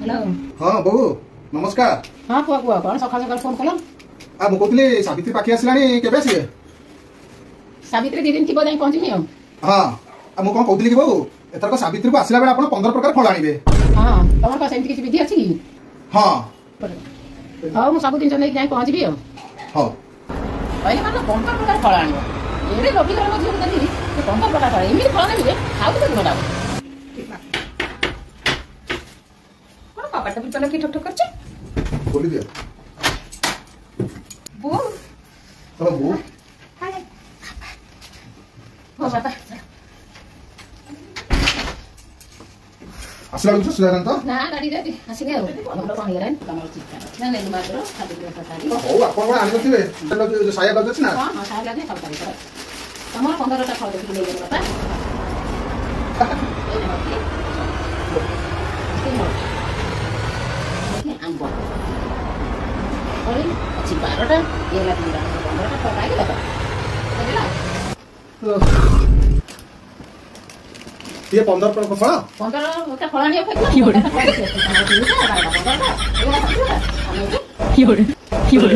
Hello हाँ बहु नमस्कार। हाँ कुआ कुआ कौन सकाल सकाल फोन कल आ मु कहते सावित्री पाखी आसलानी केबे आसिए? सावित्री दी दिन थी जाई पहुंचमी हो। हाँ आ मु कौन कहते कि बहु एथरक सावित्री को आसला बेले आपण 15 प्रकार फल आनिबे। हाँ तमर का सेमती किछि विधि अछि कि? हाँ हां मु सब दिन चले जाई पहुंचबी हो। हां पहिले मानो 15 प्रकार फल आनिबो एरे लोकी कर मझे देली 15 प्रकार फल एमि फल नेबे खाउ तो गोडा कोन पापा टेबल चला की ठक ठक करछ बोली दिया बो चलो बो हाय हो बाबा आसला कुछ सुधारन तो ना गाड़ी दे आसिले हो हमरा कोन हेरन कमल चित्ता ना ले मात्र खाली दिवस सारी हो आपण कोन आनि नथिबे जो साया गज अछि ना। हां हां साया गज सब तारी कर तमर 15 टा फल देखि ले बाबा आंबो अरे अच्छी 12 टा ये लगी 15 टा फल आइला तो बुझला ये 15 प्रकार फल 15 टा फल आनियो फेक की होड़े की होड़े